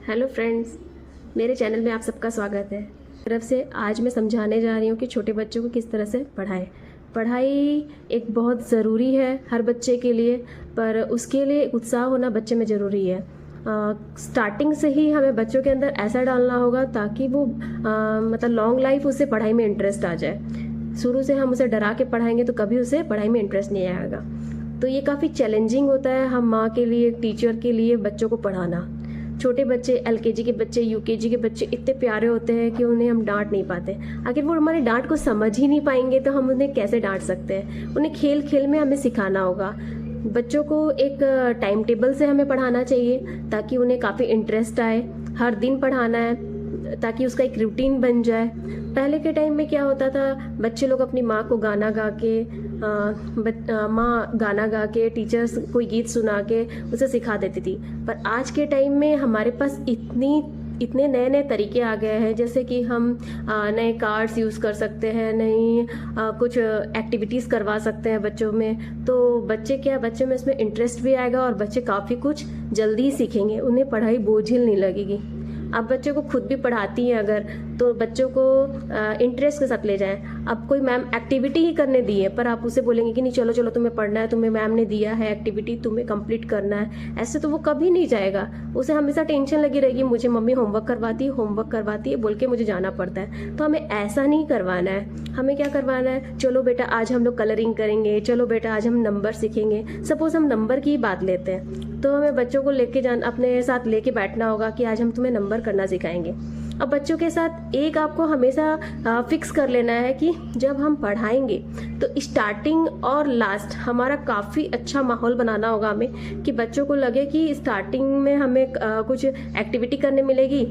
Hello friends, मेरे channel में आप सबका स्वागत है। तरफ से आज मैं समझाने जा रही हूँ कि छोटे बच्चों को किस तरह से पढ़ाएं। पढ़ाई एक बहुत ज़रूरी है हर बच्चे के लिए, पर उसके लिए उत्साह होना बच्चे में ज़रूरी है। स्टार्टिंग से ही हमें बच्चों के अंदर ऐसा डालना होगा ताकि वो मतलब लॉन्ग लाइफ उसे पढ़ाई में इंटरेस्ट आ जाए। शुरू से हम उसे डरा के पढ़ाएंगे तो कभी उसे पढ़ाई में इंटरेस्ट नहीं आएगा। तो ये काफ़ी चैलेंजिंग होता है हम माँ के लिए, टीचर के लिए बच्चों को पढ़ाना। छोटे बच्चे, एलकेजी के बच्चे, यूकेजी के बच्चे इतने प्यारे होते हैं कि उन्हें हम डांट नहीं पाते। आखिर वो हमारी डांट को समझ ही नहीं पाएंगे तो हम उन्हें कैसे डांट सकते हैं। उन्हें खेल खेल में हमें सिखाना होगा। बच्चों को एक टाइम टेबल से हमें पढ़ाना चाहिए ताकि उन्हें काफ़ी इंटरेस्ट आए। हर दिन पढ़ाना है ताकि उसका एक रूटीन बन जाए। पहले के टाइम में क्या होता था, बच्चे लोग अपनी माँ को गाना गा के माँ गाना गा के, टीचर्स कोई गीत सुना के उसे सिखा देती थी। पर आज के टाइम में हमारे पास इतने नए नए तरीके आ गए हैं, जैसे कि हम नए कार्ड्स यूज़ कर सकते हैं, नई कुछ एक्टिविटीज़ करवा सकते हैं बच्चों में। तो बच्चे में इसमें इंटरेस्ट भी आएगा और बच्चे काफ़ी कुछ जल्दी ही सीखेंगे। उन्हें पढ़ाई बोझिल नहीं लगेगी। आप बच्चों को खुद भी पढ़ाती हैं अगर, तो बच्चों को इंटरेस्ट के साथ ले जाएं। अब कोई मैम एक्टिविटी ही करने दी है पर आप उसे बोलेंगे कि नहीं चलो चलो तुम्हें पढ़ना है, तुम्हें मैम ने दिया है एक्टिविटी, तुम्हें कंप्लीट करना है, ऐसे तो वो कभी नहीं जाएगा। उसे हमेशा टेंशन लगी रहेगी, मुझे मम्मी होमवर्क करवाती है बोल के मुझे जाना पड़ता है। तो हमें ऐसा नहीं करवाना है। हमें क्या करवाना है, चलो बेटा आज हम लोग कलरिंग करेंगे, चलो बेटा आज हम नंबर सीखेंगे। सपोज हम नंबर की बात लेते हैं तो हमें बच्चों को अपने साथ लेके बैठना होगा कि आज हम तुम्हें नंबर करना सिखाएंगे। अब बच्चों के साथ एक आपको हमेशा फिक्स कर लेना है कि जब हम पढ़ाएंगे तो स्टार्टिंग और लास्ट हमारा काफ़ी अच्छा माहौल बनाना होगा हमें, कि बच्चों को लगे कि स्टार्टिंग में हमें कुछ एक्टिविटी करने मिलेगी,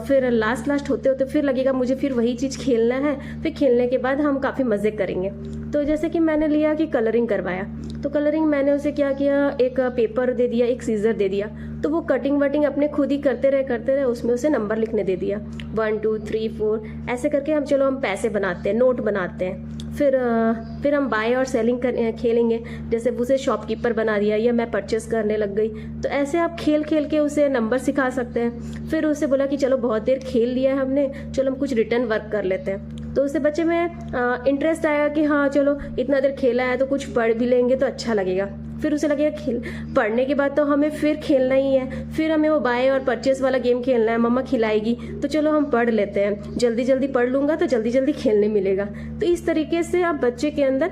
फिर लास्ट होते होते फिर लगेगा मुझे फिर वही चीज़ खेलना है, फिर खेलने के बाद हम काफ़ी मज़े करेंगे। तो जैसे कि मैंने लिया कि कलरिंग करवाया, तो कलरिंग मैंने उसे क्या किया, एक पेपर दे दिया, एक सीजर दे दिया, तो वो कटिंग वटिंग अपने खुद ही करते रहे, उसमें उसे नंबर लिखने दे दिया 1 2 3 4 ऐसे करके हम पैसे बनाते हैं, नोट बनाते हैं। फिर हम बाय और सेलिंग खेलेंगे, जैसे उसे शॉपकीपर बना दिया या मैं परचेस करने लग गई। तो ऐसे आप खेल खेल के उसे नंबर सिखा सकते हैं। फिर उसे बोला कि चलो बहुत देर खेल लिया है हमने, चलो हम कुछ रिटर्न वर्क कर लेते हैं। तो उससे बच्चे में इंटरेस्ट आएगा कि हाँ चलो इतना देर खेला है तो कुछ पढ़ भी लेंगे तो अच्छा लगेगा। फिर उसे लगेगा पढ़ने के बाद तो हमें फिर खेलना ही है, फिर हमें वो बाय और परचेस वाला गेम खेलना है, मम्मा खिलाएगी तो चलो हम पढ़ लेते हैं, जल्दी जल्दी पढ़ लूंगा तो जल्दी जल्दी खेलने मिलेगा। तो इस तरीके से आप बच्चे के अंदर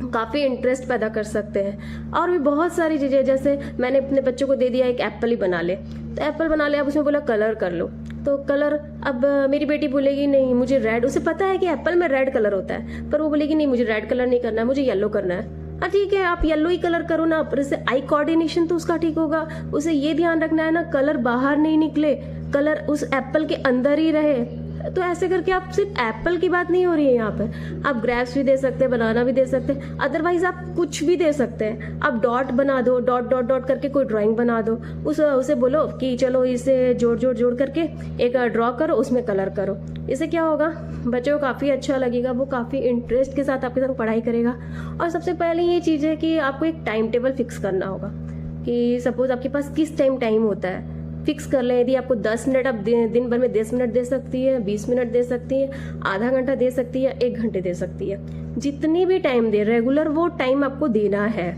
काफ़ी इंटरेस्ट पैदा कर सकते हैं। और भी बहुत सारी चीज़ें, जैसे मैंने अपने बच्चों को दे दिया एक एप्पल ही बना ले, तो एप्पल बना ले, अब उसमें बोला कलर कर लो, तो कलर, अब मेरी बेटी बोलेगी नहीं मुझे रेड, उसे पता है कि एप्पल में रेड कलर होता है, पर वो बोलेगी नहीं मुझे रेड कलर नहीं करना है, मुझे येलो करना है। हाँ ठीक है, आप येलो ही कलर करो ना, पर इससे आई कोऑर्डिनेशन तो उसका ठीक होगा। उसे ये ध्यान रखना है ना कलर बाहर नहीं निकले, कलर उस एप्पल के अंदर ही रहे। तो ऐसे करके आप, सिर्फ एप्पल की बात नहीं हो रही है यहाँ पर, आप ग्रेप्स भी दे सकते हैं, बनाना भी दे सकते हैं, अदरवाइज आप कुछ भी दे सकते हैं। आप डॉट बना दो, डॉट डॉट डॉट करके कोई ड्राइंग बना दो, उसे बोलो कि चलो इसे जोड़ करके एक ड्रॉ करो, उसमें कलर करो। इससे क्या होगा, बच्चों को काफ़ी अच्छा लगेगा, वो काफ़ी इंटरेस्ट के साथ आपके साथ पढ़ाई करेगा। और सबसे पहले ये चीज़ है कि आपको एक टाइम टेबल फिक्स करना होगा कि सपोज आपके पास किस टाइम होता है, फिक्स कर लें। यदि आपको 10 मिनट, आप दिन भर में 10 मिनट दे सकती है, 20 मिनट दे सकती है, आधा घंटा दे सकती है, 1 घंटे दे सकती है, जितनी भी टाइम दे, रेगुलर वो टाइम आपको देना है।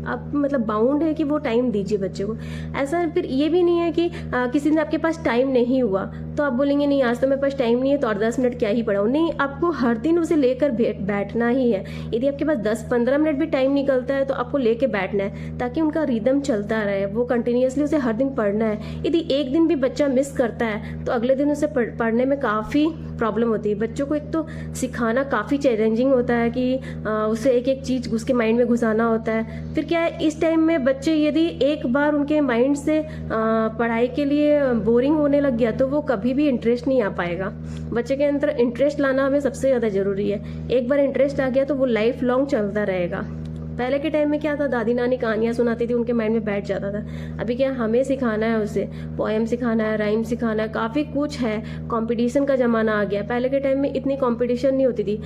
आप मतलब बाउंड है कि वो टाइम दीजिए बच्चे को। ऐसा फिर ये भी नहीं है कि किसी दिन आपके पास टाइम नहीं हुआ तो आप बोलेंगे नहीं आज तो मेरे पास टाइम नहीं है तो और 10 मिनट क्या ही पढ़ाऊँ। नहीं, आपको हर दिन उसे लेकर बैठना ही है। यदि आपके पास 10-15 मिनट भी टाइम निकलता है तो आपको लेके बैठना है ताकि उनका रिदम चलता रहे, वो कंटिन्यूसली उसे हर दिन पढ़ना है। यदि एक दिन भी बच्चा मिस करता है तो अगले दिन उसे पढ़ने में काफ़ी प्रॉब्लम होती है। बच्चों को एक तो सिखाना काफ़ी चैलेंजिंग होता है कि उसे एक एक चीज़ उसके माइंड में घुसाना होता है। फिर क्या है, इस टाइम में बच्चे यदि एक बार उनके माइंड से पढ़ाई के लिए बोरिंग होने लग गया तो वो कभी भी इंटरेस्ट नहीं आ पाएगा। बच्चे के अंदर इंटरेस्ट लाना हमें सबसे ज़्यादा ज़रूरी है। एक बार इंटरेस्ट आ गया तो वो लाइफ लॉन्ग चलता रहेगा। पहले के टाइम में क्या था, दादी नानी कहानियाँ सुनाती थी, उनके माइंड में बैठ जाता था। अभी क्या हमें सिखाना है, उसे पोएम सिखाना है, राइम सिखाना है, काफ़ी कुछ है। कंपटीशन का ज़माना आ गया। पहले के टाइम में इतनी कंपटीशन नहीं होती थी।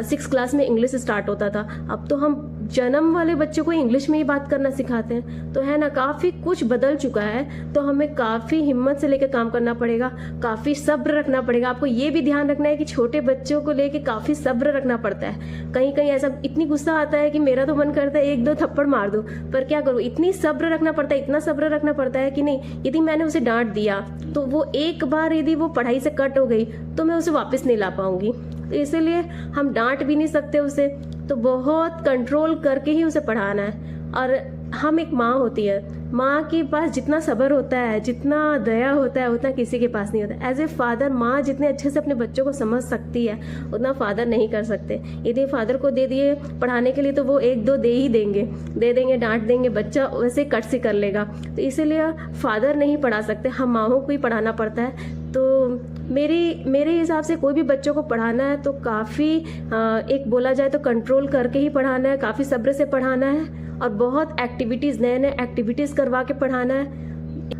6 क्लास में इंग्लिश स्टार्ट होता था, अब तो हम जन्म वाले बच्चों को इंग्लिश में ही बात करना सिखाते हैं। तो है ना, काफ़ी कुछ बदल चुका है। तो हमें काफ़ी हिम्मत से लेकर काम करना पड़ेगा, काफ़ी सब्र रखना पड़ेगा। आपको ये भी ध्यान रखना है कि छोटे बच्चों को लेकर काफ़ी सब्र रखना पड़ता है। कहीं कहीं ऐसा इतनी गुस्सा आता है कि मेरा तो मन करता है 1-2 थप्पड़ मार दूं, पर क्या करूं, इतनी सब्र रखना पड़ता है, इतना सब्र रखना पड़ता है कि नहीं, यदि मैंने उसे डांट दिया तो वो एक बार यदि वो पढ़ाई से कट हो गई तो मैं उसे वापस नहीं ला पाऊंगी। तो इसीलिए हम डांट भी नहीं सकते उसे, तो बहुत कंट्रोल करके ही उसे पढ़ाना है। और हम एक माँ होती है, माँ के पास जितना सब्र होता है, जितना दया होता है, उतना किसी के पास नहीं होता। एज ए फादर माँ जितने अच्छे से अपने बच्चों को समझ सकती है उतना फादर नहीं कर सकते। यदि फादर को दे दिए पढ़ाने के लिए तो वो 1-2 दे ही देंगे, दे देंगे, डांट देंगे, बच्चा वैसे कट से कर लेगा। तो इसीलिए फादर नहीं पढ़ा सकते, हम माँओं को ही पढ़ाना पड़ता है। तो मेरे हिसाब से कोई भी बच्चों को पढ़ाना है तो काफ़ी एक बोला जाए तो कंट्रोल करके ही पढ़ाना है, काफ़ी सब्र से पढ़ाना है और बहुत एक्टिविटीज़, नए नए एक्टिविटीज़ करवा के पढ़ाना है।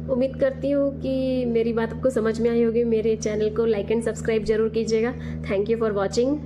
उम्मीद करती हूँ कि मेरी बात आपको समझ में आई होगी। मेरे चैनल को लाइक एंड सब्सक्राइब जरूर कीजिएगा। Thank you for watching.